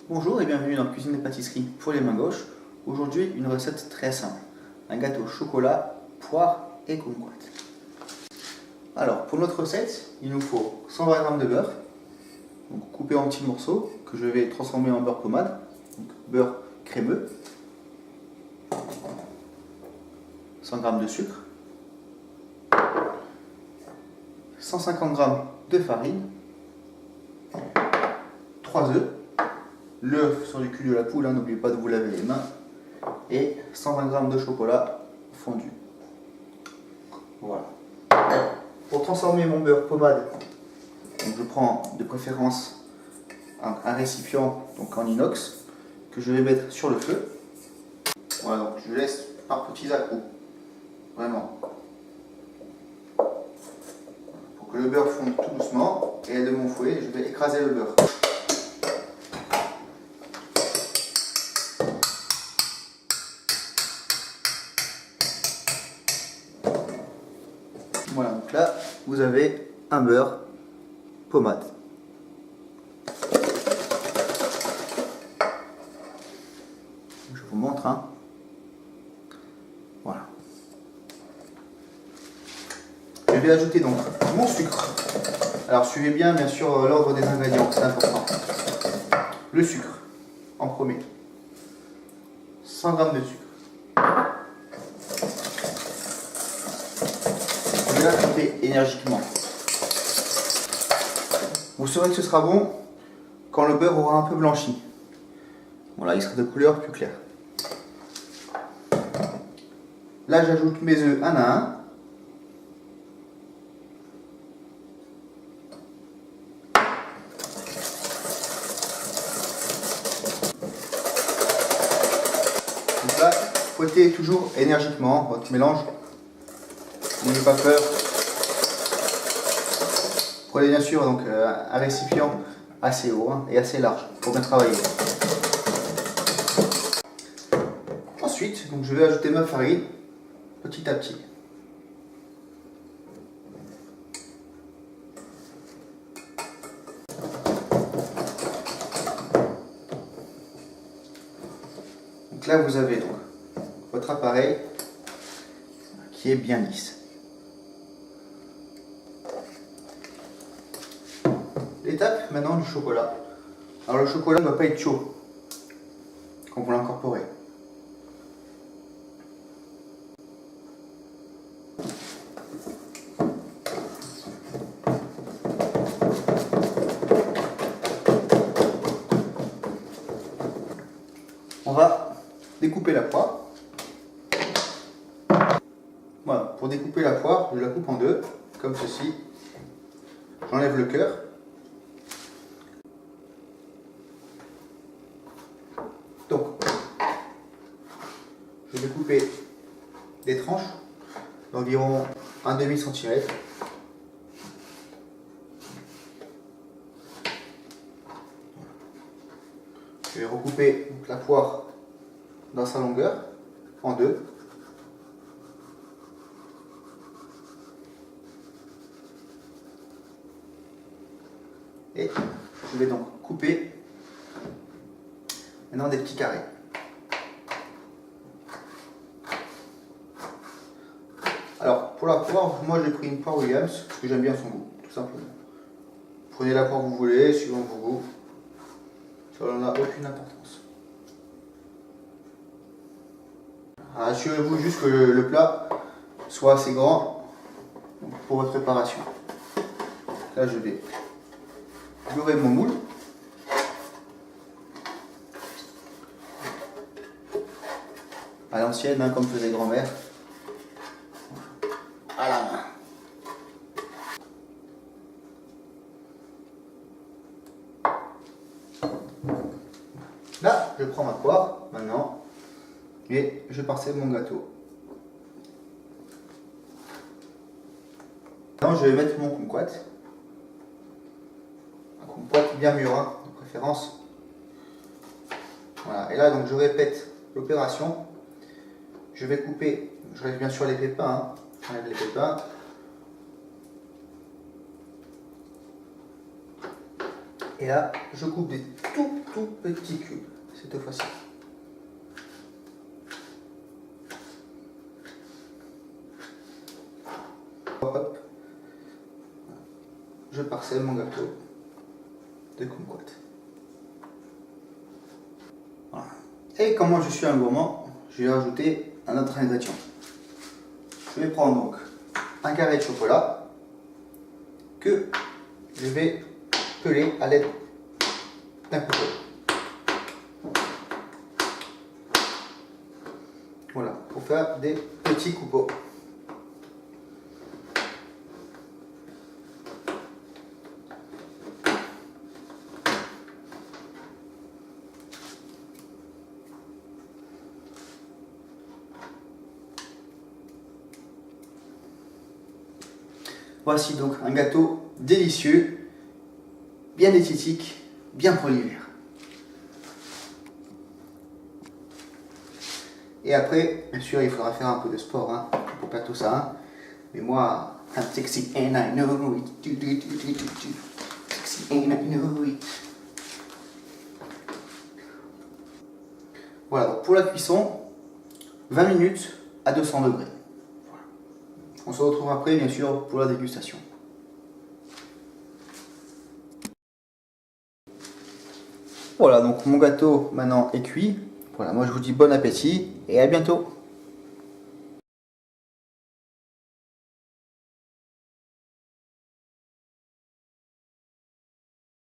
Bonjour et bienvenue dans Cuisine et Pâtisserie pour les mains gauches. Aujourd'hui, une recette très simple. Un gâteau au chocolat, poire et kumquat. Alors, pour notre recette, il nous faut 120 g de beurre, donc coupé en petits morceaux, que je vais transformer en beurre pommade, donc beurre crémeux, 100 g de sucre, 150 g de farine, 3 œufs, l'œuf sur du cul de la poule, n'oubliez pas de vous laver les mains, et 120 g de chocolat fondu. Voilà. Pour transformer mon beurre pommade, donc je prends de préférence un récipient donc en inox que je vais mettre sur le feu. Voilà, donc je laisse par petits à-coups, vraiment, pour que le beurre fonde tout doucement. Et de mon fouet, je vais écraser le beurre. Voilà, donc là, vous avez un beurre pommade. Je vous montre, Voilà. Je vais ajouter donc mon sucre. Alors suivez bien sûr l'ordre des ingrédients, c'est important. Le sucre en premier. 100 g de sucre. Je vais l'ajouter énergiquement. Vous saurez que ce sera bon quand le beurre aura un peu blanchi. Voilà, il sera de couleur plus claire. Là, j'ajoute mes œufs un à un. Donc là, fouettez toujours énergiquement votre mélange. N'ayez pas peur. Prenez bien sûr donc, un récipient assez haut et assez large pour bien travailler. Ensuite, donc, je vais ajouter ma farine petit à petit. Donc là, vous avez donc votre appareil qui est bien lisse. L'étape maintenant du chocolat. Alors le chocolat ne doit pas être chaud quand vous l'incorporez. On va découper la poire. Voilà, pour découper la poire, je la coupe en deux, comme ceci. J'enlève le cœur. Donc, je vais couper des tranches d'environ 1,5 cm. Je vais recouper la poire dans sa longueur en deux. Et je vais donc couper maintenant des petits carrés. Alors pour la poire, moi j'ai pris une poire Williams parce que j'aime bien son goût, tout simplement. Prenez la poire que vous voulez, suivant vos goûts. Ça n'a aucune importance. Assurez-vous juste que le plat soit assez grand pour votre préparation. Là je vais beurrer mon moule. À l'ancienne, comme faisait grand-mère. À la main. Là, je prends ma poire maintenant et je parsème mon gâteau. Maintenant, je vais mettre mon kumquat. Un kumquat bien mûr, de préférence. Voilà. Et là, donc, je répète l'opération. Je vais couper, je règle bien sûr les pépins. J'enlève les pépins. Et là, je coupe des tout petits cubes cette fois-ci. Hop. Je parcelle mon gâteau de kumquat. Voilà. Et comment je suis un gourmand, je vais rajouter un autre ingrédient. Je vais prendre donc un carré de chocolat que je vais peler à l'aide d'un couteau. Voilà, pour faire des petits coupeaux. Voici donc un gâteau délicieux, bien diététique, bien pour l'hiver. Et après, bien sûr, il faudra faire un peu de sport hein, pour perdre tout ça. Hein. Mais moi, I'm sexy and I know it. Sexy and I know it. Voilà, donc pour la cuisson, 20 minutes à 200 degrés. Voilà. On se retrouve après, bien sûr, pour la dégustation. Voilà, donc mon gâteau maintenant est cuit. Voilà, moi je vous dis bon appétit et à bientôt.